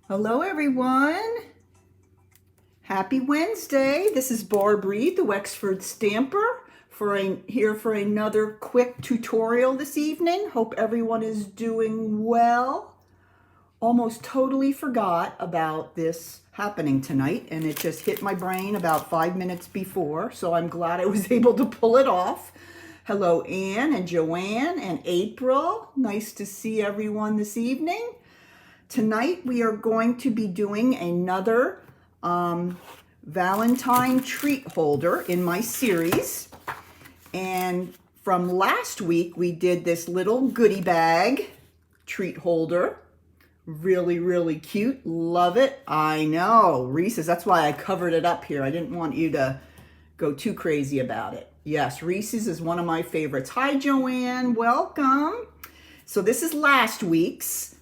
Hello everyone. Happy Wednesday. This is Barb Reed, the Wexford Stamper, here for another quick tutorial this evening. Hope everyone is doing well. Almost totally forgot about this happening tonight, and it just hit my brain about 5 minutes before, so I'm glad I was able to pull it off. Hello Anne and Joanne and April. Nice to see everyone this evening. Tonight we are going to be doing another Valentine treat holder in my series. And from last week we did this little goodie bag treat holder. Really, really cute. Love it. I know. Reese's, that's why I covered it up here. I didn't want you to go too crazy about it. Yes, Reese's is one of my favorites. Hi Joanne, welcome. So this is last week's.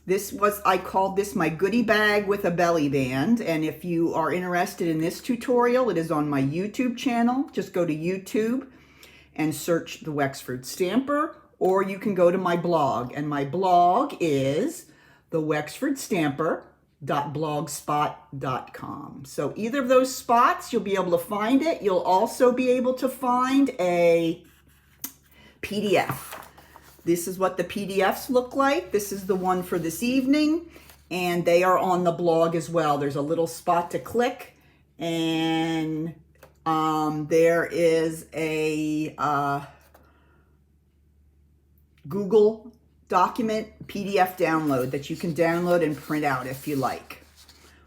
I called this my goodie bag with a belly band, and if you are interested in this tutorial, it is on my YouTube channel. Just go to YouTube and search the Wexford Stamper, or you can go to my blog, and my blog is thewexfordstamper.blogspot.com. So either of those spots, you'll be able to find it. You'll also be able to find a PDF. This is what the PDFs look like. This is the one for this evening, and they are on the blog as well. There's a little spot to click, and there is a Google document PDF download that you can download and print out if you like.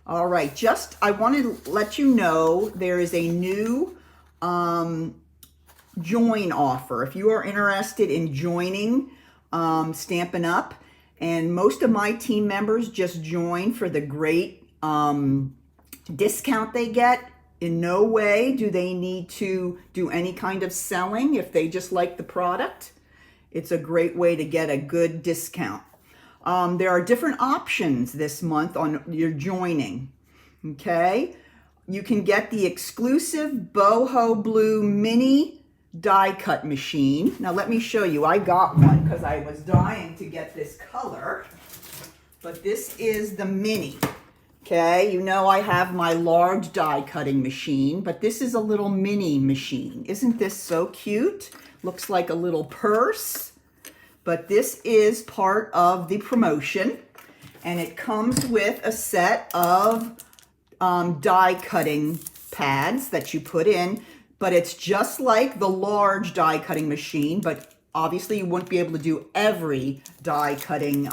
All right, I want to let you know there is a new join offer. If you are interested in joining Stampin' Up, and most of my team members just join for the great discount they get. In no way do they need to do any kind of selling if they just like the product. It's a great way to get a good discount. There are different options this month on your joining. Okay, you can get the exclusive Boho Blue Mini die cut machine. Now let me show you. I got one because I was dying to get this color, but this is the mini. Okay, you know I have my large die cutting machine, but this is a little mini machine. Isn't this so cute? Looks like a little purse, but this is part of the promotion, and it comes with a set of die cutting pads that you put in. But it's just like the large die cutting machine, but obviously you wouldn't be able to do every die cutting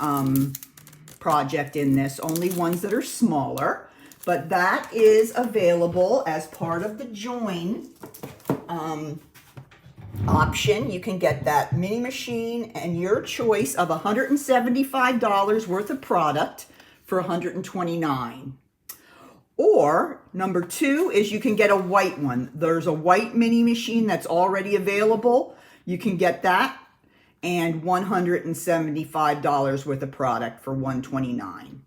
project in this, only ones that are smaller. But that is available as part of the join option. You can get that mini machine and your choice of $175 worth of product for $129. Or number two is you can get a white one. There's a white mini machine that's already available. You can get that and $175 worth of product for $129.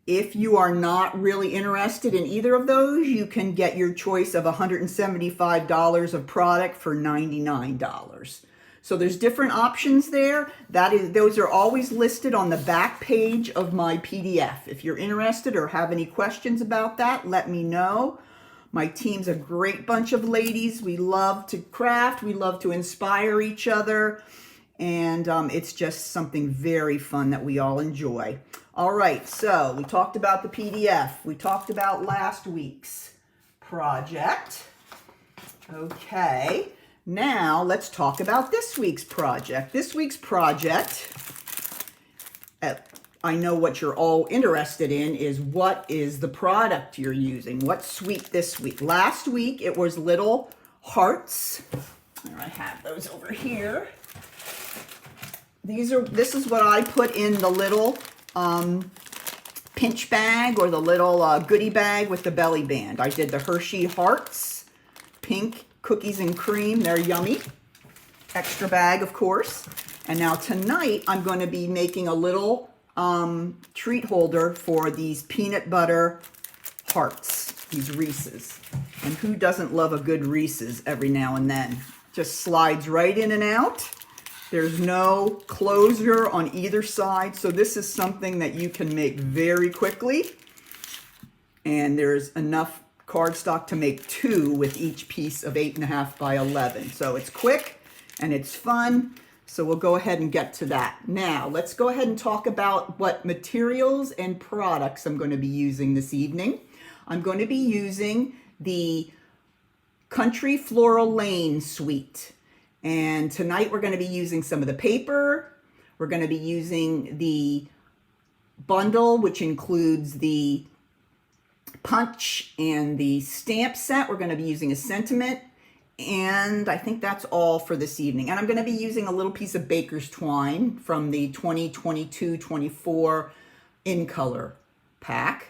If you are not really interested in either of those, you can get your choice of $175 of product for $99. So there's different options there. Those are always listed on the back page of my PDF. If you're interested or have any questions about that, let me know. My team's a great bunch of ladies. We love to craft. We love to inspire each other. And it's just something very fun that we all enjoy. All right, so we talked about the PDF. We talked about last week's project. Okay. Now, let's talk about this week's project. This week's project, I know what you're all interested in is what is the product you're using? What suite this week? Last week, it was little hearts, There, I have those over here. This is what I put in the little pinch bag or the little goodie bag with the belly band. I did the Hershey Hearts, pink cookies and cream. They're yummy. Extra bag, of course. And now tonight, I'm going to be making a little treat holder for these peanut butter hearts, these Reese's. And who doesn't love a good Reese's every now and then? Just slides right in and out. There's no closure on either side, so this is something that you can make very quickly. And there's enough cardstock to make 2 with each piece of 8.5 by 11. So it's quick and it's fun. So we'll go ahead and get to that. Now, let's go ahead and talk about what materials and products I'm going to be using this evening. I'm going to be using the Country Floral Lane Suite. And tonight we're going to be using some of the paper. We're going to be using the bundle, which includes the punch and the stamp set. We're going to be using a sentiment. And I think that's all for this evening. And I'm going to be using a little piece of baker's twine from the 2022-24 in color pack.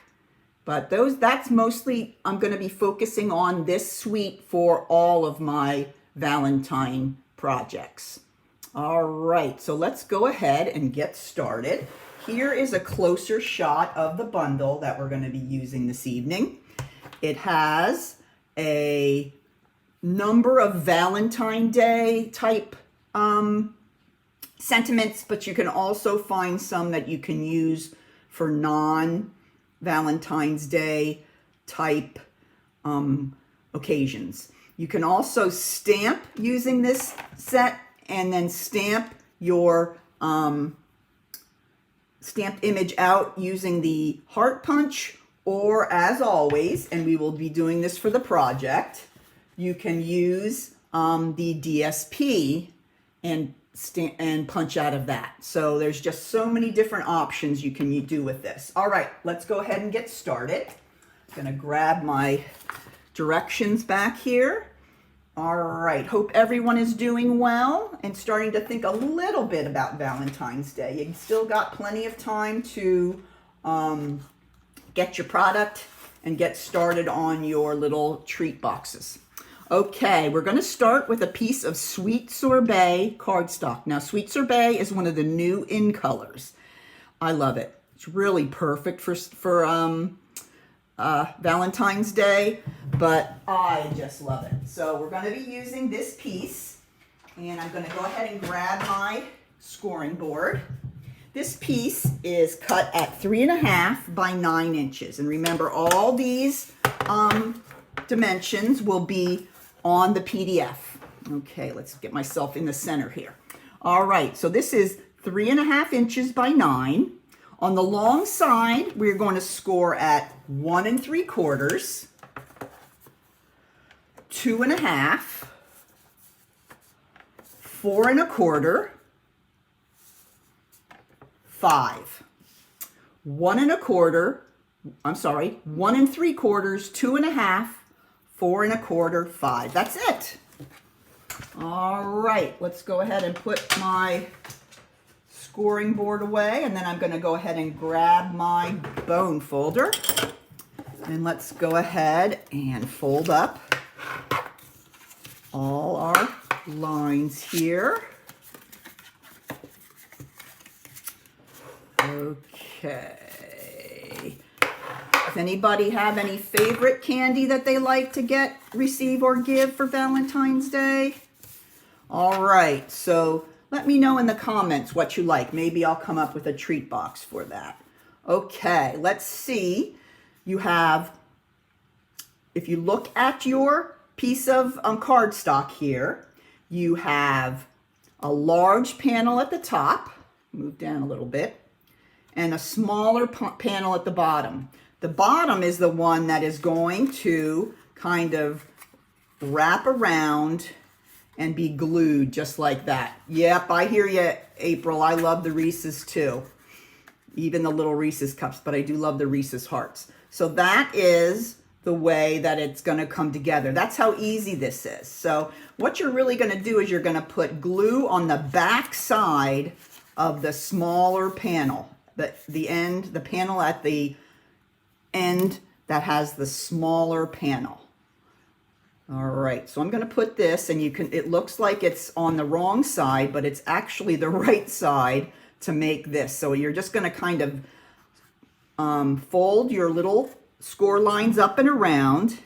But that's mostly, I'm going to be focusing on this suite for all of my Valentine projects. All right, so let's go ahead and get started. Here is a closer shot of the bundle that we're going to be using this evening. It has a number of Valentine Day type sentiments, but you can also find some that you can use for non-Valentine's Day type occasions. You can also stamp using this set and then stamp your stamped image out using the heart punch, or as always, and we will be doing this for the project, you can use the DSP and punch out of that. So there's just so many different options you can do with this. All right, let's go ahead and get started. I'm gonna grab my directions back here. All right, hope everyone is doing well and starting to think a little bit about Valentine's Day. You still got plenty of time to get your product and get started on your little treat boxes. Okay, we're going to start with a piece of Sweet Sorbet cardstock. Now, Sweet Sorbet is one of the new in colors. I love it. It's really perfect for Valentine's Day, but I just love it. So we're going to be using this piece, and I'm going to go ahead and grab my scoring board. This piece is cut at 3.5 by 9 inches. And remember, all these dimensions will be on the PDF. Okay, let's get myself in the center here. All right, so this is 3.5 inches by 9. On the long side, we're going to score at 1 3/4, 2 1/2, 4 1/4, 5. 1 1/4, 1 3/4, 2 1/2, 4 1/4, 5. That's it. All right, let's go ahead and put my scoring board away, and then I'm going to go ahead and grab my bone folder, and let's go ahead and fold up all our lines here. Okay. Does anybody have any favorite candy that they like to receive, or give for Valentine's Day? All right, so let me know in the comments what you like. Maybe I'll come up with a treat box for that. Okay, let's see. You have, if you look at your piece of cardstock here, you have a large panel at the top, move down a little bit, and a smaller panel at the bottom. The bottom is the one that is going to kind of wrap around and be glued just like that. Yep, I hear you, April. I love the Reese's too. Even the little Reese's cups, but I do love the Reese's Hearts. So that is the way that it's going to come together. That's how easy this is. So what you're really going to do is you're going to put glue on the back side of the smaller panel, the panel at the end that has the smaller panel. All right, so I'm going to put this, and it looks like it's on the wrong side, but it's actually the right side to make this. So you're just going to kind of fold your little score lines up and around,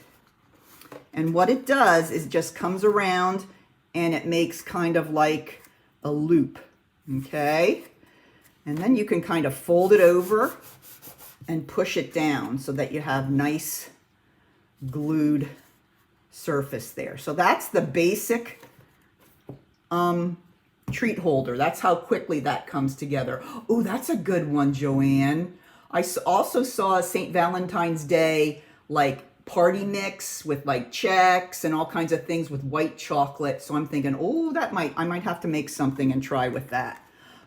and what it does is just comes around and it makes kind of like a loop, okay? And then you can kind of fold it over and push it down so that you have nice glued surface there. So that's the basic treat holder. That's how quickly that comes together. Oh, that's a good one, Joanne. I also saw a St. Valentine's Day like party mix with like checks and all kinds of things with white chocolate. So I'm thinking, oh, I might have to make something and try with that.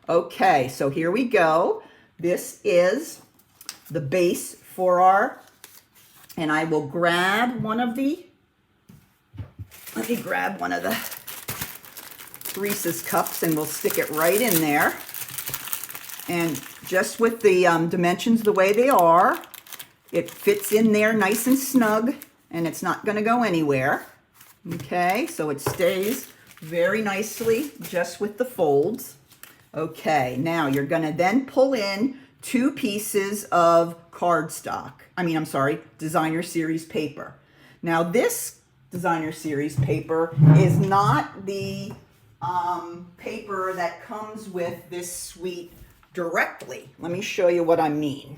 Okay, so here we go. This is the base for and I will grab let me grab one of the Reese's cups and we'll stick it right in there. And just with the dimensions the way they are, it fits in there nice and snug, and it's not going to go anywhere. Okay, so it stays very nicely just with the folds. Okay, now you're going to then pull in 2 pieces of designer series paper. Now this designer series paper is not the paper that comes with this suite directly. Let me show you what I mean.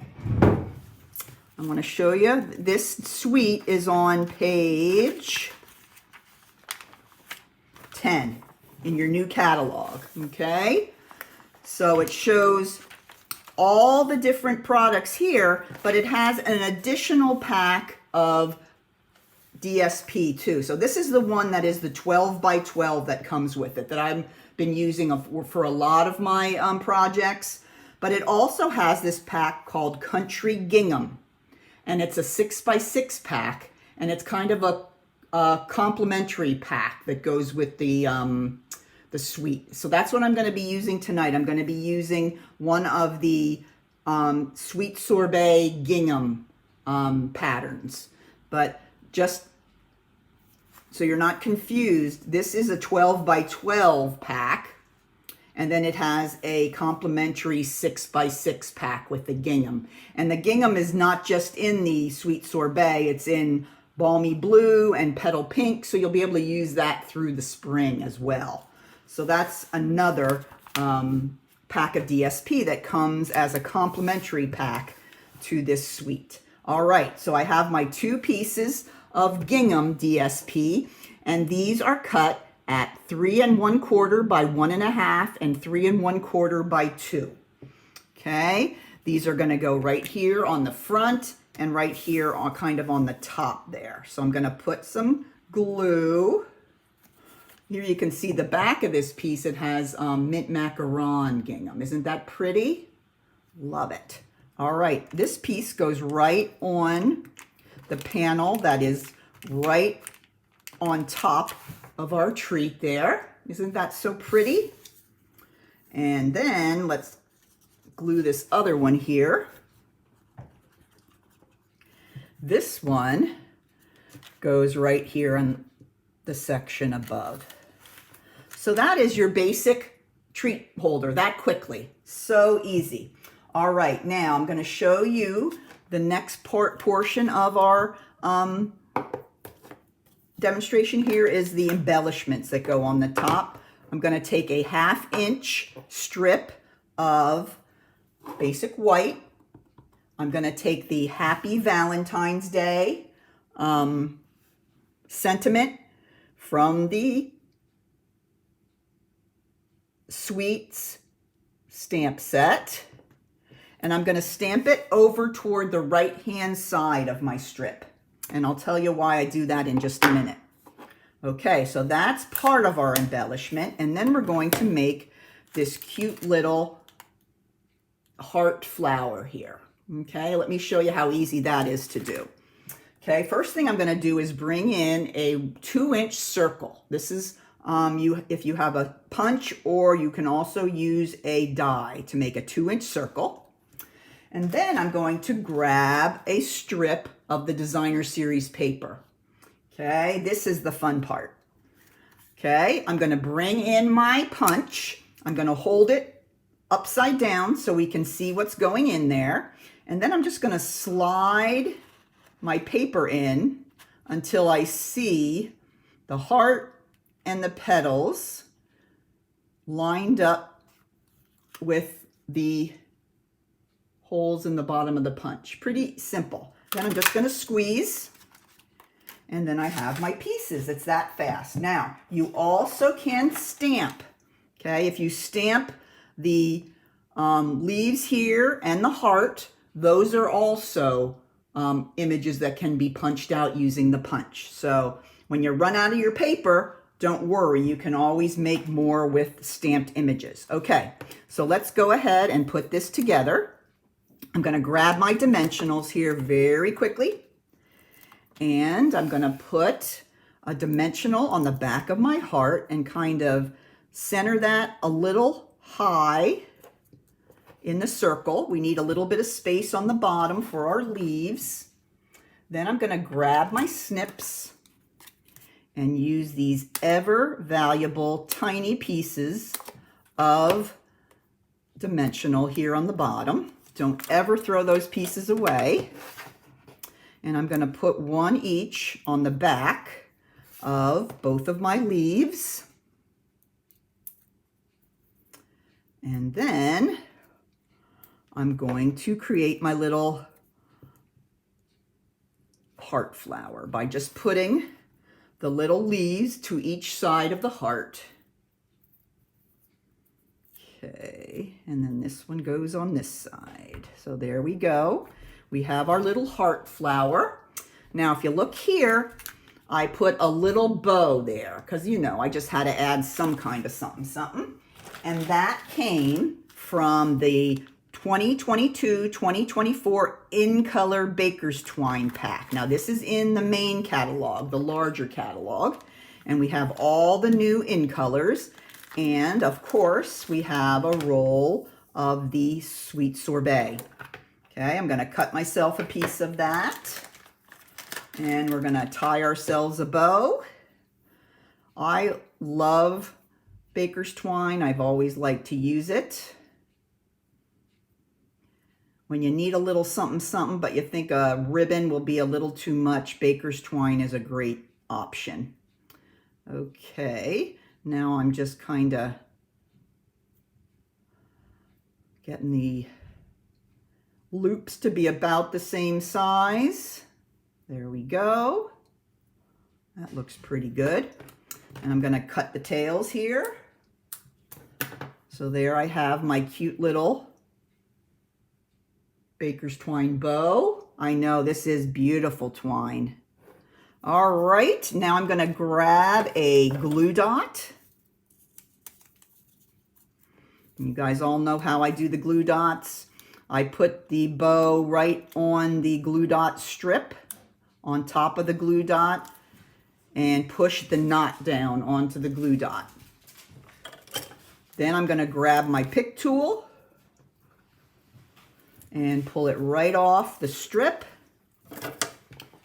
I'm going to show you. This suite is on page 10 in your new catalog, okay? So it shows all the different products here, but it has an additional pack of DSP too. So this is the one that is the 12 by 12 that comes with it, that I've been using for a lot of my projects. But it also has this pack called Country Gingham, and it's a 6 by 6 pack, and it's kind of a complimentary pack that goes with the suite. So that's what I'm going to be using tonight. I'm going to be using one of the Sweet Sorbet Gingham patterns. But just so you're not confused, this is a 12 by 12 pack. And then it has a complimentary 6 by 6 pack with the gingham. And the gingham is not just in the Sweet Sorbet, it's in Balmy Blue and Petal Pink, so you'll be able to use that through the spring as well. So that's another pack of DSP that comes as a complimentary pack to this suite. All right, so I have my 2 pieces of gingham DSP, and these are cut at 3 1/4 by 1.5 and 3 1/4 by 2. Okay, these are going to go right here on the front and right here on kind of on the top there. So I'm going to put some glue. Here you can see the back of this piece. It has mint macaron gingham. Isn't that pretty? Love it. All right, this piece goes right on the panel that is right on top of our treat there. Isn't that so pretty? And then let's glue this other one here. This one goes right here on the section above. So that is your basic treat holder that quickly. So easy. All right, now I'm going to show you the next portion of our demonstration. Here is the embellishments that go on the top. I'm going to take a 1/2 inch strip of basic white. I'm going to take the Happy Valentine's Day sentiment from the Sweets stamp set, and I'm going to stamp it over toward the right hand side of my strip. And I'll tell you why I do that in just a minute. Okay, so that's part of our embellishment. And then we're going to make this cute little heart flower here. Okay, let me show you how easy that is to do. Okay, first thing I'm going to do is bring in a 2-inch circle. This is if you have a punch, or you can also use a die to make a 2-inch circle. And then I'm going to grab a strip of the designer series paper. Okay, this is the fun part. Okay, I'm going to bring in my punch. I'm going to hold it upside down so we can see what's going in there. And then I'm just going to slide my paper in until I see the heart and the petals lined up with the holes in the bottom of the punch. Pretty simple. Then I'm just going to squeeze, and then I have my pieces. It's that fast. Now, you also can stamp. Okay, if you stamp the leaves here and the heart, those are also images that can be punched out using the punch. So when you run out of your paper, don't worry, you can always make more with stamped images. Okay, so let's go ahead and put this together. I'm going to grab my dimensionals here very quickly, and I'm going to put a dimensional on the back of my heart and kind of center that a little high in the circle. We need a little bit of space on the bottom for our leaves. Then I'm going to grab my snips and use these ever valuable tiny pieces of dimensional here on the bottom. Don't ever throw those pieces away. And I'm going to put one each on the back of both of my leaves. And then I'm going to create my little heart flower by just putting the little leaves to each side of the heart. Okay, and then this one goes on this side. So there we go. We have our little heart flower. Now, if you look here, I put a little bow there because, you know, I just had to add some kind of something. And that came from the 2022-2024 In Color Baker's Twine pack. Now, this is in the main catalog, the larger catalog, and we have all the new In Colors. And of course, we have a roll of the Sweet Sorbet. Okay, I'm going to cut myself a piece of that, and we're going to tie ourselves a bow. I love Baker's Twine. I've always liked to use it. When you need a little something, but you think a ribbon will be a little too much, Baker's Twine is a great option. Okay, now I'm just kind of getting the loops to be about the same size. There we go. That looks pretty good. And I'm going to cut the tails here. So there I have my cute little Baker's Twine bow. I know, this is beautiful twine. All right, now I'm going to grab a glue dot. You guys all know how I do the glue dots. I put the bow right on the glue dot strip on top of the glue dot and push the knot down onto the glue dot. Then I'm going to grab my pick tool and pull it right off the strip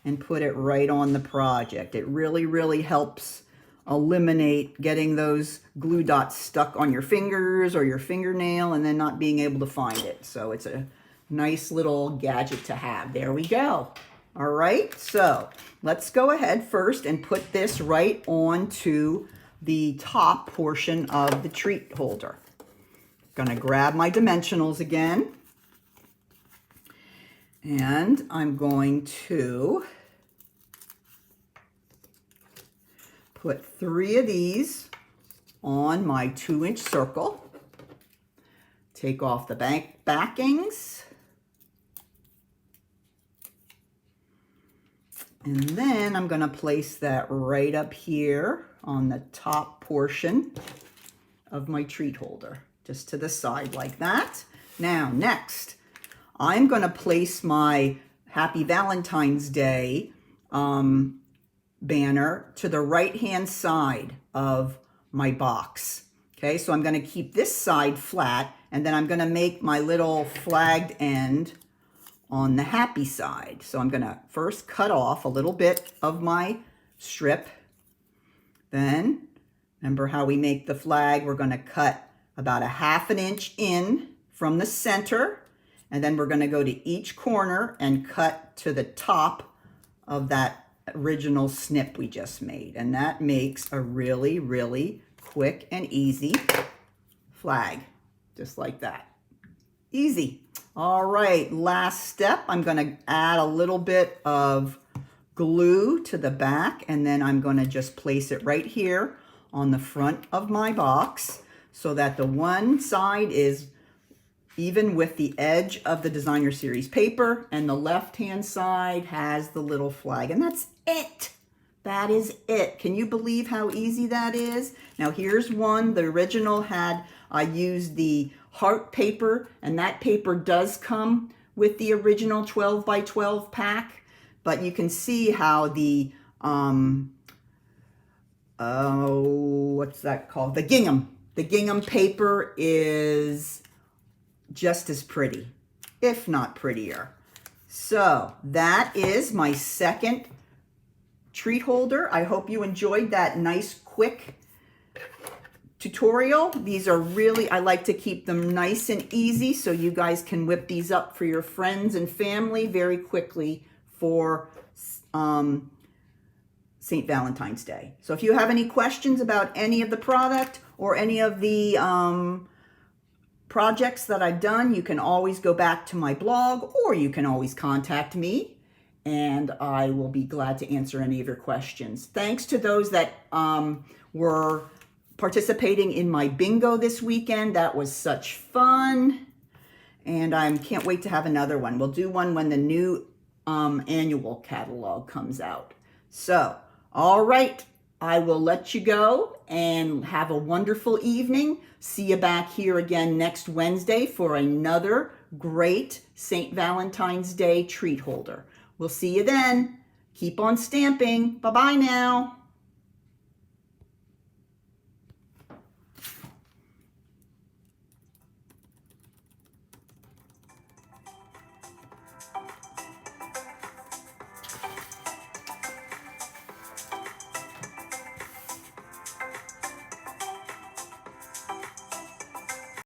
and put it right on the project. It really, really helps eliminate getting those glue dots stuck on your fingers or your fingernail and then not being able to find it. So it's a nice little gadget to have. There we go. All right, so let's go ahead first and put this right onto the top portion of the treat holder. Gonna grab my dimensionals again, and I'm going to put 3 of these on my 2-inch circle. Take off the backings. And then I'm going to place that right up here on the top portion of my treat holder, just to the side like that. Now, next, I'm going to place my Happy Valentine's Day banner to the right-hand side of my box. Okay, so I'm going to keep this side flat, and then I'm going to make my little flagged end on the happy side. So I'm going to first cut off a little bit of my strip. Then, remember how we make the flag? We're going to cut about 1/2 inch in from the center, and then we're going to go to each corner and cut to the top of that original snip we just made. And that makes a really, really quick and easy flag, just like that. Easy. All right, last step, I'm going to add a little bit of glue to the back, and then I'm going to just place it right here on the front of my box so that the one side is even with the edge of the designer series paper, and the left-hand side has the little flag, and that's it. That is it. Can you believe how easy that is? Now here's one. The original had, I used the heart paper, and that paper does come with the original 12 by 12 pack, but you can see how the, what's that called? The gingham. The gingham paper is just as pretty, if not prettier. So that is my second treat holder. I hope you enjoyed that nice quick tutorial. These are really, I like to keep them nice and easy so you guys can whip these up for your friends and family very quickly for St. Valentine's Day. So if you have any questions about any of the product or any of the projects that I've done, you can always go back to my blog, or you can always contact me, and I will be glad to answer any of your questions. Thanks to those that were participating in my bingo this weekend. That was such fun, and I can't wait to have another one. We'll do one when the new annual catalog comes out. So, all right, I will let you go and have a wonderful evening. See you back here again next Wednesday for another great St. Valentine's Day treat holder. We'll see you then. Keep on stamping. Bye-bye now.